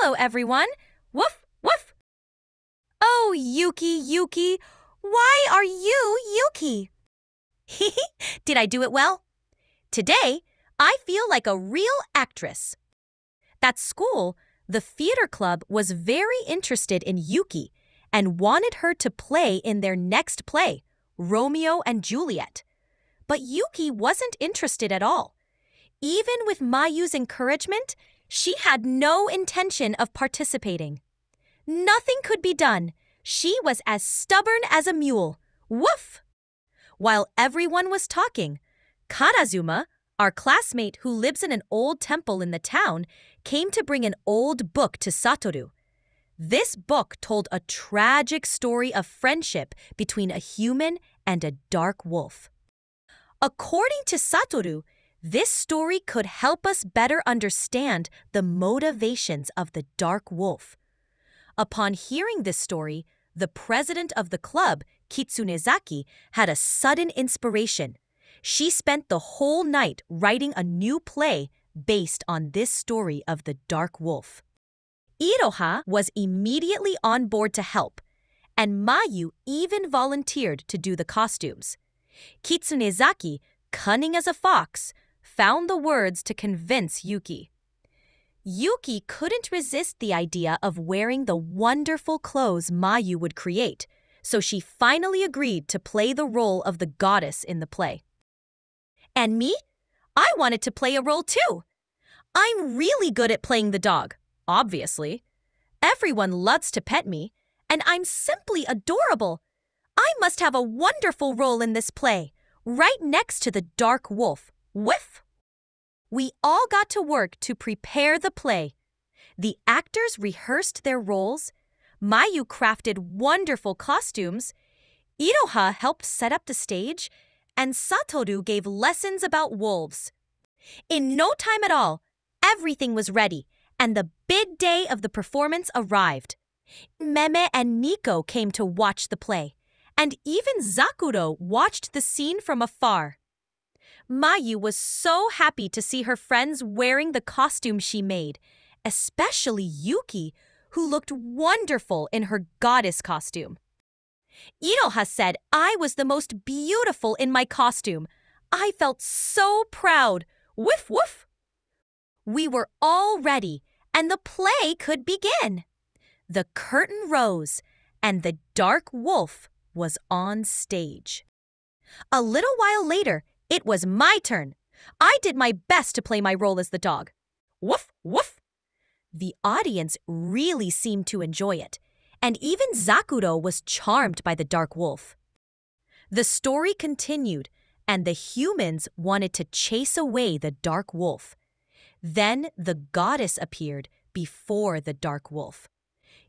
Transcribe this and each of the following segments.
Hello, everyone. Woof, woof. Oh, Yuki. Why are you Yuki? Did I do it well? Today, I feel like a real actress. At school, the theater club was very interested in Yuki and wanted her to play in their next play, Romeo and Juliet. But Yuki wasn't interested at all. Even with Mayu's encouragement, she had no intention of participating. Nothing could be done. She was as stubborn as a mule. Woof! While everyone was talking, Karazuma, our classmate who lives in an old temple in the town, came to bring an old book to Satoru. This book told a tragic story of friendship between a human and a dark wolf. According to Satoru, this story could help us better understand the motivations of the dark wolf. Upon hearing this story, the president of the club, Kitsunezaki, had a sudden inspiration. She spent the whole night writing a new play based on this story of the dark wolf. Iroha was immediately on board to help, and Mayu even volunteered to do the costumes. Kitsunezaki, cunning as a fox, found the words to convince Yuki. Yuki couldn't resist the idea of wearing the wonderful clothes Mayu would create, so she finally agreed to play the role of the goddess in the play. And me? I wanted to play a role too. I'm really good at playing the dog, obviously. Everyone loves to pet me, and I'm simply adorable. I must have a wonderful role in this play, right next to the dark wolf. Whiff! We all got to work to prepare the play. The actors rehearsed their roles. Mayu crafted wonderful costumes. Iroha helped set up the stage, and Satoru gave lessons about wolves. In no time at all, everything was ready, and the big day of the performance arrived. Meme and Nico came to watch the play, and even Zakuro watched the scene from afar. Mayu was so happy to see her friends wearing the costume she made, especially Yuki, who looked wonderful in her goddess costume. Iroha said I was the most beautiful in my costume. I felt so proud. Woof, woof! We were all ready, and the play could begin. The curtain rose, and the dark wolf was on stage. A little while later, it was my turn. I did my best to play my role as the dog. Woof, woof! The audience really seemed to enjoy it, and even Zakuro was charmed by the dark wolf. The story continued, and the humans wanted to chase away the dark wolf. Then the goddess appeared before the dark wolf.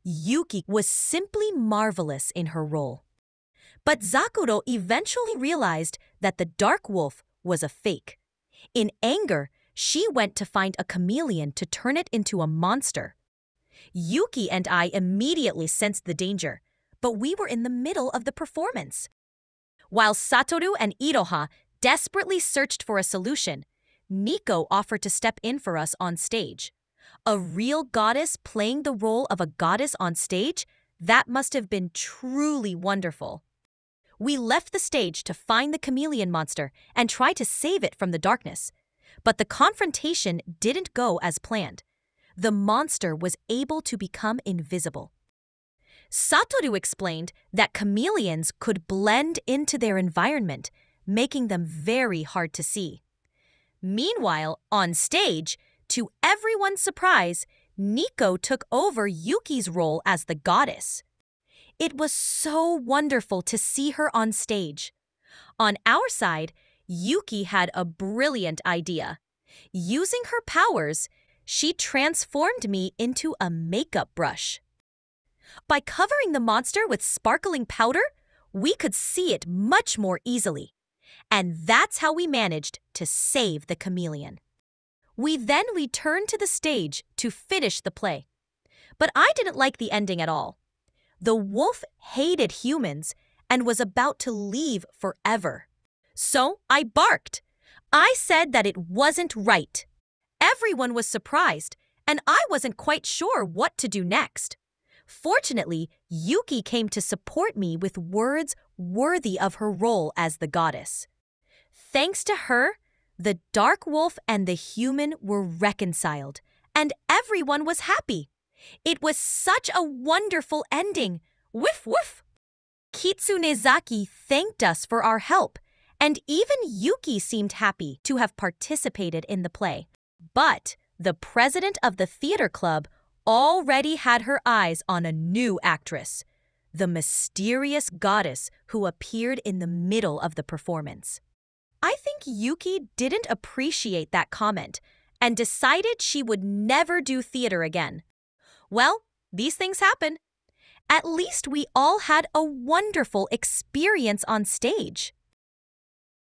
Yuki was simply marvelous in her role. But Zakuro eventually realized that the dark wolf was a fake. In anger, she went to find a chameleon to turn it into a monster. Yuki and I immediately sensed the danger, but we were in the middle of the performance. While Satoru and Iroha desperately searched for a solution, Nico offered to step in for us on stage. A real goddess playing the role of a goddess on stage? That must have been truly wonderful. We left the stage to find the chameleon monster and try to save it from the darkness. But the confrontation didn't go as planned. The monster was able to become invisible. Satoru explained that chameleons could blend into their environment, making them very hard to see. Meanwhile, on stage, to everyone's surprise, Nico took over Yuki's role as the goddess. It was so wonderful to see her on stage. On our side, Yuki had a brilliant idea. Using her powers, she transformed me into a makeup brush. By covering the monster with sparkling powder, we could see it much more easily. And that's how we managed to save the chameleon. We then returned to the stage to finish the play. But I didn't like the ending at all. The wolf hated humans and was about to leave forever. So I barked. I said that it wasn't right. Everyone was surprised, and I wasn't quite sure what to do next. Fortunately, Yuki came to support me with words worthy of her role as the goddess. Thanks to her, the dark wolf and the human were reconciled, and everyone was happy. It was such a wonderful ending. Woof woof! Kitsunezaki thanked us for our help, and even Yuki seemed happy to have participated in the play. But the president of the theater club already had her eyes on a new actress, the mysterious goddess who appeared in the middle of the performance. I think Yuki didn't appreciate that comment and decided she would never do theater again. Well, these things happen. At least we all had a wonderful experience on stage.